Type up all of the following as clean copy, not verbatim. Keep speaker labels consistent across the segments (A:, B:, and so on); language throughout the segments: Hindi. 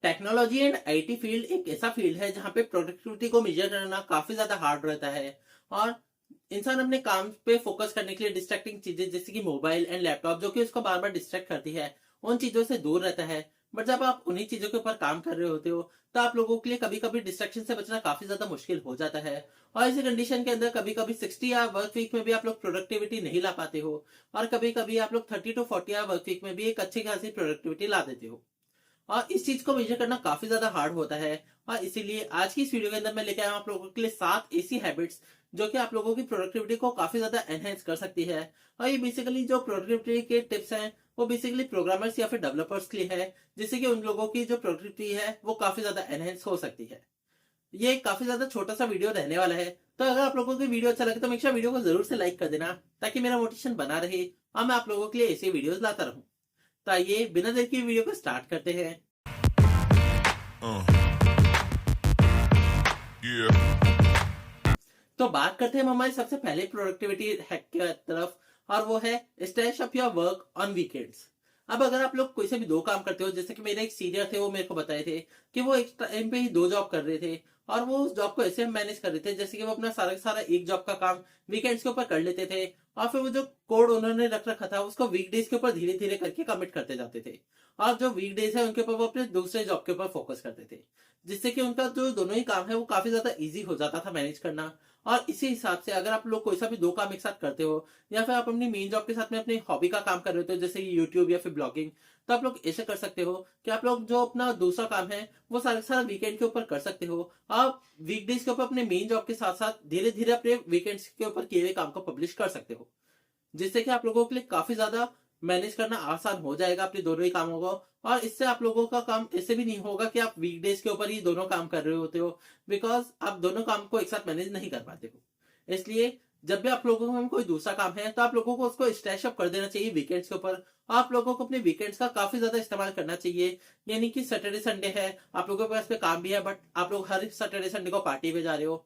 A: टेक्नोलॉजी एंड आईटी फील्ड एक ऐसा फील्ड है जहाँ पे प्रोडक्टिविटी को मेजर करना काफी ज्यादा हार्ड रहता है। और इंसान अपने काम पे फोकस करने के लिए डिस्ट्रैक्टिंग चीजें जैसे कि मोबाइल एंड लैपटॉप जो कि उसको बार बार डिस्ट्रैक्ट करती है, उन चीजों से दूर रहता है। बट जब आप उन्हीं चीजों के ऊपर काम कर रहे होते हो तो आप लोगों के लिए कभी कभी डिस्ट्रैक्शन से बचना काफी ज्यादा मुश्किल हो जाता है। और इसी कंडीशन के अंदर कभी कभी 60 आवर वर्क वीक में भी आप लोग प्रोडक्टिविटी नहीं ला पाते हो, और कभी कभी आप लोग 30 to 40 आवर वर्क वीक में भी एक अच्छी खासी प्रोडक्टिविटी ला देते हो। और इस चीज को मेजर करना काफी ज्यादा हार्ड होता है। और इसीलिए आज की इस वीडियो के अंदर मैं लेके आया हूं आप लोगों के लिए 7 ऐसी हैबिट्स जो कि आप लोगों की प्रोडक्टिविटी को काफी ज्यादा एनहेंस कर सकती है। और ये बेसिकली जो प्रोडक्टिविटी के टिप्स हैं वो बेसिकली प्रोग्रामर्स या फिर डेवलपर्स के लिए है, जिससे कि उन लोगों की जो प्रोडक्टिविटी है वो काफी ज्यादा एनहेंस हो सकती है। ये काफी ज्यादा छोटा सा वीडियो रहने वाला है, तो अगर आप लोगों को वीडियो अच्छा लगे तो मेरे वीडियो को जरूर से लाइक कर देना, ताकि मेरा मोटिवेशन बना रहे और मैं आप लोगों के लिए ऐसे वीडियोस लाता रहूं। तो आइए बिना देर की वीडियो को स्टार्ट करते हैं।
B: Uh, yeah.
A: तो बात करते हैं हम हमारे सबसे पहले प्रोडक्टिविटी हैक की तरफ, और वो है stash up your work on weekends. अब अगर आप लोग कोई से भी दो काम करते हो, जैसे कि मेरे एक सीनियर थे, वो मेरे को बताए थे कि वो एक टाइम पे ही दो जॉब कर रहे थे, और वो उस जॉब को ऐसे मैनेज कर रहे थे जैसे कि वो अपना सारा का सारा एक जॉब का काम वीकेंड्स के ऊपर कर लेते थे, और फिर वो जो कोड उन्होंने रख रखा था उसको वीकडेज के ऊपर धीरे धीरे करके कमिट करते जाते थे। और जो वीकडेज है उनके ऊपर वो अपने दूसरे जॉब के ऊपर फोकस करते थे, जिससे कि उनका जो दोनों ही काम है वो काफी ज्यादा इजी हो जाता था मैनेज करना। और इसी हिसाब से अगर आप लोग कोई सा भी दो काम एक साथ करते हो, या फिर आप अपनी मेन जॉब के साथ में अपनी हॉबी का काम कर रहे हो जैसे यूट्यूब या फिर ब्लॉगिंग, तो आप लोग ऐसे कर सकते हो कि आप लोग जो अपना दूसरा काम है वो सारा सारा वीकेंड के ऊपर कर सकते हो। आप वीकडेज के ऊपर अपने मेन जॉब के साथ साथ धीरे धीरे अपने वीकेंड्स के ऊपर किए हुए काम को पब्लिश कर सकते हो, जिससे कि आप लोगों के लिए काफी ज्यादा मैनेज करना आसान हो जाएगा अपने दोनों ही कामों को। और इससे आप लोगों का काम ऐसे भी नहीं होगा कि आप वीकडेज के ऊपर ही दोनों काम कर रहे होते हो, बिकॉज आप दोनों काम को एक साथ मैनेज नहीं कर पाते हो। इसलिए जब भी आप लोगों को कोई दूसरा काम है तो आप लोगों को उसको स्टैश अप कर देना चाहिए वीकेंड्स के ऊपर। आप लोगों को अपने वीकेंड्स का काफी ज्यादा इस्तेमाल करना चाहिए। यानी कि सैटरडे संडे है, आप लोगों के पास पे काम भी है, बट आप लोग हर सैटरडे संडे को पार्टी पे जा रहे हो।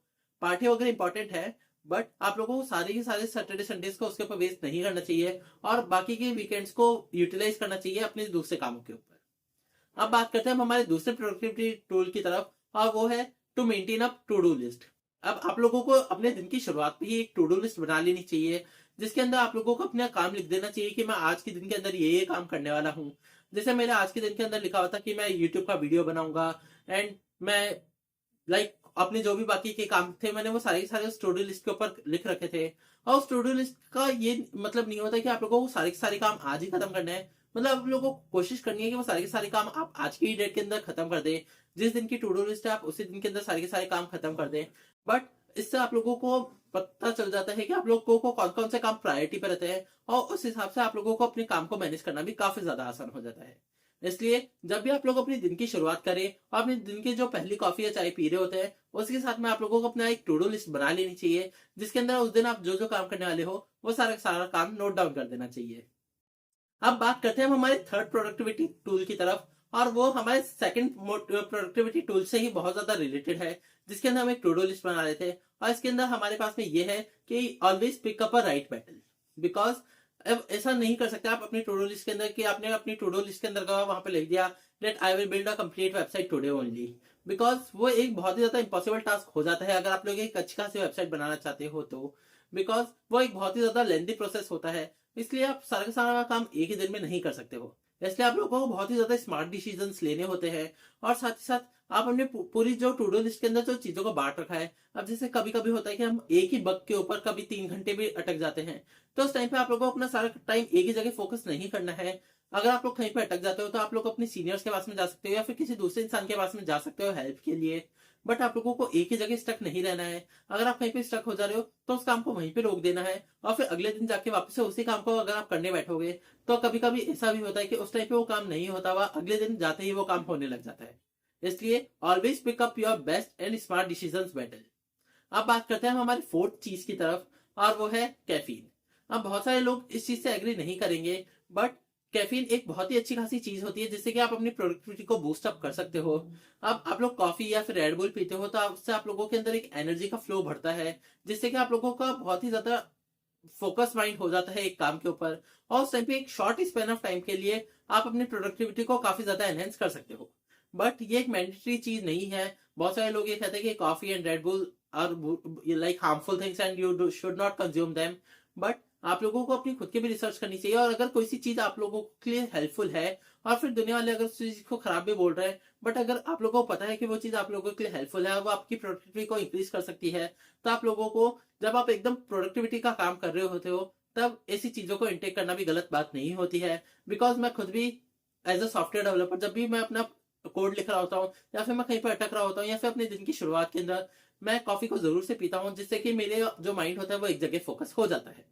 A: पार्टी वगैरह इंपॉर्टेंट है, बट आप लोगों को सारे के सारे सैटरडे संडेज को उसके ऊपर वेस्ट नहीं करना चाहिए, और बाकी के वीकेंड्स को यूटिलाइज करना चाहिए अपने दूसरे कामों के ऊपर। अब बात करते हैं हम हमारे दूसरे प्रोडक्टिविटी टूल की तरफ, और वो है to maintain up to do list. अब आप लोगों को अपने दिन की शुरुआत में ही एक टू डू लिस्ट बना लेनी चाहिए, जिसके अंदर आप लोगों को अपना काम लिख देना चाहिए कि मैं आज के दिन के अंदर ये काम करने वाला हूँ। जैसे मैंने आज के दिन के अंदर लिखा हुआ था कि मैं यूट्यूब का वीडियो बनाऊंगा, एंड मैं अपने जो भी बाकी के काम थे मैंने वो सारे के सारे उस टू डू लिस्ट के ऊपर लिख रखे थे। और उस टू डू लिस्ट का ये मतलब नहीं होता कि आप लोगों को सारे के सारे काम आज ही खत्म करने हैं। मतलब आप लोगों को कोशिश करनी है कि वो सारे के सारे काम आप आज की डेट के अंदर खत्म कर दें। जिस दिन की टू डू लिस्ट है आप उसी दिन के अंदर सारे के सारे काम खत्म कर दें। बट इससे आप लोगों को पता चल जाता है कि आप लोगों को कौन कौन से काम प्रायोरिटी पर रहते हैं, और उस हिसाब से आप लोगों को अपने काम को मैनेज करना भी काफी ज्यादा आसान हो जाता है। इसलिए जब भी आप लोग अपने दिन की शुरुआत करें और अपने दिन की जो पहली कॉफी या चाय पी रहे होते हैं, उसके साथ में आप लोगों को अपना एक टू डू लिस्ट बना लेनी चाहिए, जिसके अंदर उस दिन आप जो जो काम करने वाले हो वो सारा सारा काम नोट डाउन कर देना चाहिए। अब बात करते हैं हम हमारे थर्ड प्रोडक्टिविटी टूल की तरफ, और वो हमारे सेकंड प्रोडक्टिविटी टूल से ही बहुत ज्यादा रिलेटेड है, जिसके अंदर हम एक टू डू लिस्ट बना रहे थे। और इसके अंदर हमारे पास में ये है कि always pick up a right battle. Because अब ऐसा नहीं कर सकते आप अपनी टू डू लिस्ट के अंदर कि आपने अपनी टू डू लिस्ट के अंदर का वहां पे लिख दिया that I will build a complete website today only. Because वो एक बहुत ही ज्यादा इंपॉसिबल टास्क हो जाता है अगर आप लोग एक अच्छी खासी वेबसाइट बनाना चाहते हो तो। बिकॉज वो एक बहुत ही ज्यादा लेंथी प्रोसेस होता है, इसलिए आप सारा का सारा काम एक ही दिन में नहीं कर सकते हो। इसलिए आप लोगों को बहुत ही ज्यादा स्मार्ट डिसीजंस लेने होते हैं। और साथ ही साथ आप अपने पूरी जो टू डू लिस्ट के अंदर जो चीजों को बांट रखा है, अब जैसे कभी कभी होता है कि हम एक ही बग के ऊपर कभी 3 घंटे भी अटक जाते हैं, तो उस टाइम पे आप लोगों को अपना सारा टाइम एक ही जगह फोकस नहीं करना है। अगर आप लोग कहीं पे अटक जाते हो तो आप लोग अपने सीनियर्स के पास में जा सकते हो या फिर किसी दूसरे इंसान के पास में जा सकते हो हेल्प के लिए। बट आप लोगों को एक ही जगह स्टक नहीं रहना है। अगर आप कहीं पे स्टक हो जा रहे हो तो उस काम को वहीं पे रोक देना है, और फिर अगले दिन जाके वापस से उसी काम को अगर आप करने बैठोगे तो कभी कभी ऐसा भी होता है कि उस टाइम पे वो काम नहीं होता हुआ अगले दिन जाते ही वो काम होने लग जाता है। इसलिए always pick up your best and smart decisions better. अब बात करते हैं हम हमारी फोर्थ चीज की तरफ, और वो है कैफीन। अब बहुत सारे लोग इस चीज से एग्री नहीं करेंगे, बट कैफीन एक बहुत ही अच्छी खासी चीज होती है जिससे कि आप अपनी प्रोडक्टिविटी को बूस्ट अप कर सकते हो। अब आप लोग कॉफी या फिर रेड बुल पीते हो तो उससे आप लोगों के अंदर एक एनर्जी का फ्लो बढ़ता है, जिससे कि आप लोगों का बहुत ही ज्यादा फोकस माइंड हो जाता है एक काम के ऊपर, और उस टाइम पे एक शॉर्ट स्पेन ऑफ टाइम के लिए आप अपनी प्रोडक्टिविटी को काफी ज्यादा एनहेंस कर सकते हो। बट ये एक मैंडेटरी चीज नहीं है। बहुत सारे लोग ये कहते हैं कि coffee and Red Bull are like harmful things and you should not consume them. But आप लोगों को अपनी खुद की भी रिसर्च करनी चाहिए, और अगर कोई सी चीज आप लोगों के लिए हेल्पफुल है, और फिर दुनिया वाले अगर उस चीज को खराब भी बोल रहे हैं, बट अगर आप लोगों को पता है कि वो चीज आप लोगों के लिए हेल्पफुल है और वो आपकी प्रोडक्टिविटी को इंक्रीज कर सकती है, तो आप लोगों को, जब आप एकदम प्रोडक्टिविटी का काम कर रहे होते हो, तब ऐसी चीजों को इंटेक करना भी गलत बात नहीं होती है। बिकॉज मैं खुद भी एज अ सॉफ्टवेयर डेवलपर, जब भी मैं अपना कोड लिख रहा होता हूँ या फिर मैं कहीं पर अटक रहा होता हूँ या फिर अपने दिन की शुरुआत के अंदर, मैं कॉफी को जरूर से पीता हूँ, जिससे कि मेरे जो माइंड होता है वो एक जगह फोकस हो जाता है।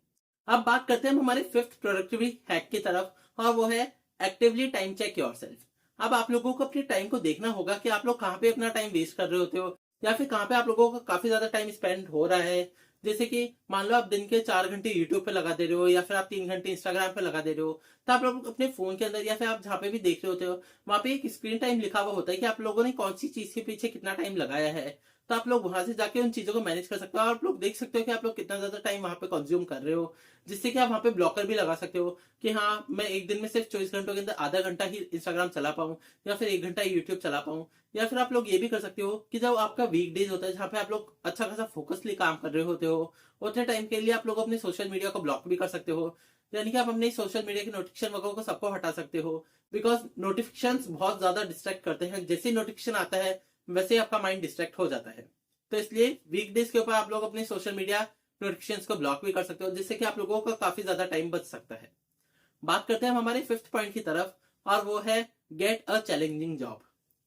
A: अब बात करते हैं हम हमारे फिफ्थ प्रोडक्टिविटी हैक की तरफ, और वो है एक्टिवली टाइम चेक योरसेल्फ। अब आप लोगों को अपने टाइम को देखना होगा कि आप लोग कहाँ पे अपना टाइम वेस्ट कर रहे होते हो, या फिर कहाँ पे आप लोगों का काफी ज्यादा टाइम स्पेंड हो रहा है। जैसे कि मान लो आप दिन के 4 घंटे यूट्यूब पे लगा दे रहे हो, या फिर आप 3 घंटे इंस्टाग्राम पे लगा दे रहे हो, तो आप लोग अपने फोन के अंदर या फिर आप जहाँ पे भी देख रहे होते हो, वहां पे एक स्क्रीन टाइम लिखा हुआ होता है कि आप लोगों ने कौन सी चीज के पीछे कितना टाइम लगाया है। तो आप लोग वहां से जाके उन चीजों को मैनेज कर सकते हो, और आप लोग देख सकते हो कि आप लोग कितना ज्यादा टाइम वहां पे कंज्यूम कर रहे हो, जिससे कि आप वहां पे ब्लॉकर भी लगा सकते हो कि हाँ, मैं एक दिन में सिर्फ 24 घंटों के अंदर आधा घंटा ही इंस्टाग्राम चला पाऊँ, या फिर 1 घंटा यूट्यूब चला पाऊँ। या फिर आप लोग ये भी कर सकते हो कि जब आपका वीक डेज होता है, जहाँ पे आप लोग अच्छा खासा फोकसली काम कर रहे होते हो, उतने टाइम के लिए आप लोग अपने सोशल मीडिया को ब्लॉक भी कर सकते हो। यानी कि आप अपने सोशल मीडिया के नोटिफिकेशन वगैरह को सबको हटा सकते हो, बिकॉज नोटिफिकेशन बहुत ज्यादा डिस्ट्रैक्ट करते हैं। जैसे ही नोटिफिकेशन आता है, वैसे ही आपका माइंड डिस्ट्रैक्ट हो जाता है। तो इसलिए वीकडेज के ऊपर आप लोग अपने सोशल मीडिया नोटिफिकेशंस को ब्लॉक भी कर सकते हो, जिससे कि आप लोगों का काफी ज्यादा टाइम बच सकता है। बात करते हैं हम हमारे फिफ्थ पॉइंट की तरफ, और वो है गेट अ चैलेंजिंग जॉब।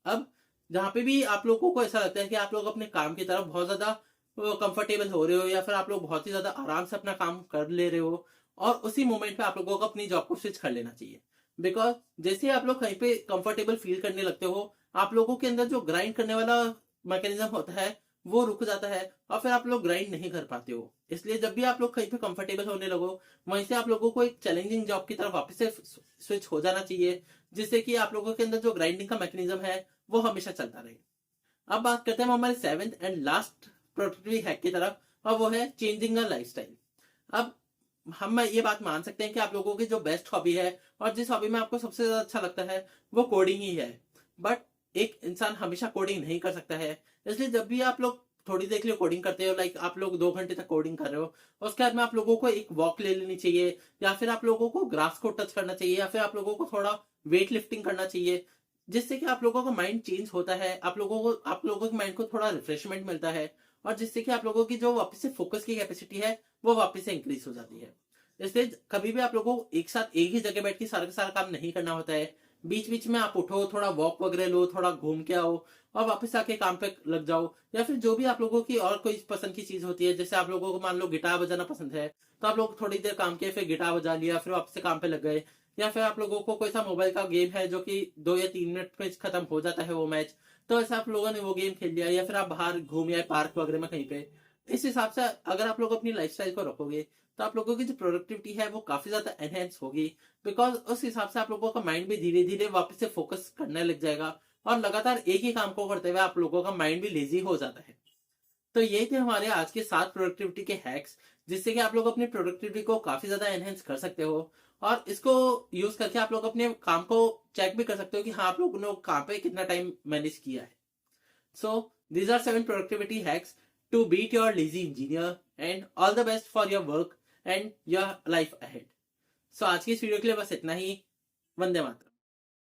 A: अब जहां पे भी आप लोगों को ऐसा लगता है कि आप लोग अपने काम की तरफ बहुत ज्यादा कंफर्टेबल हो रहे हो, या फिर आप लोग बहुत ही ज्यादा आराम से अपना काम कर ले रहे हो, और उसी मोमेंट पे आप लोगों को अपनी जॉब को स्विच कर लेना चाहिए। बिकॉज जैसे आप लोग कहीं पे कंफर्टेबल फील करने लगते हो, आप लोगों के अंदर जो ग्राइंड करने वाला मैकेनिज्म होता है वो रुक जाता है, और फिर आप लोग ग्राइंड नहीं कर पाते हो। इसलिए जब भी आप लोग कहीं पे कंफर्टेबल होने लगो, वहीं से आप लोगों को एक चैलेंजिंग जॉब की तरफ वापस से स्विच हो जाना चाहिए, जिससे कि आप लोगों के अंदर जो ग्राइंडिंग का मैकेनिज्म है वो हमेशा चलता रहे। अब बात करते हैं हम हमारे seventh and last productivity hack की तरफ, और वो है चेंजिंग अ लाइफस्टाइल। अब हम ये बात मान सकते हैं कि आप लोगों की जो बेस्ट हॉबी है, और जिस हॉबी में आपको सबसे ज्यादा अच्छा लगता है, वो कोडिंग ही है। बट एक इंसान हमेशा कोडिंग नहीं कर सकता है। इसलिए जब भी आप लोग थोड़ी देर के लिए कोडिंग करते हो, लाइक आप लोग 2 घंटे तक कोडिंग कर रहे हो, उसके बाद में आप लोगों को एक वॉक ले लेनी चाहिए, या फिर आप लोगों को ग्रास को टच करना चाहिए, या फिर आप लोगों को थोड़ा वेट लिफ्टिंग करना चाहिए, जिससे कि आप लोगों का माइंड चेंज होता है, आप लोगों के माइंड को थोड़ा रिफ्रेशमेंट मिलता है, और जिससे कि आप लोगों की जो वापस से फोकस की कैपेसिटी है वो वापस से इंक्रीज हो जाती है। इसलिए कभी भी आप लोगों को एक साथ एक ही जगह बैठ के सारा का सारा काम नहीं करना होता है। बीच बीच में आप उठो, थोड़ा वॉक वगैरह लो, थोड़ा घूम के आओ, और वापस आके काम पे लग जाओ। या फिर जो भी आप लोगों की और कोई पसंद की चीज होती है, जैसे आप लोगों को मान लो गिटार बजाना पसंद है, तो आप लोग थोड़ी देर काम किए, फिर गिटार बजा लिया, फिर वापस से काम पे लग गए। या फिर आप लोगों को कोई सा मोबाइल का गेम है जो कि 2 या 3 मिनट में खत्म हो जाता है वो मैच, तो ऐसा आप लोगों ने वो गेम खेल लिया, या फिर आप बाहर घूम आए पार्क वगैरह में कहीं पे। इस हिसाब से अगर आप लोग अपनी लाइफस्टाइल को रखोगे, तो आप लोगों की जो प्रोडक्टिविटी है वो काफी ज्यादा एनहेंस होगी। बिकॉज उस हिसाब से आप लोगों का माइंड भी धीरे धीरे वापस से फोकस करने लग जाएगा, और लगातार एक ही काम को करते हुए आप लोगों का माइंड भी लेजी हो जाता है। तो ये थे हमारे आज के 7 प्रोडक्टिविटी के हैक्स, जिससे कि आप लोग अपनी प्रोडक्टिविटी को काफी ज्यादा एनहेंस कर सकते हो, और इसको यूज करके आप लोग अपने काम को चेक भी कर सकते हो कि हाँ, आप लोगों ने कहाँ पे कितना टाइम मैनेज किया है। सो these are 7 productivity hacks to beat your lazy engineer, and all the best for your work and your life ahead. So आज की इस वीडियो के लिए बस इतना ही। वंदे मातरम।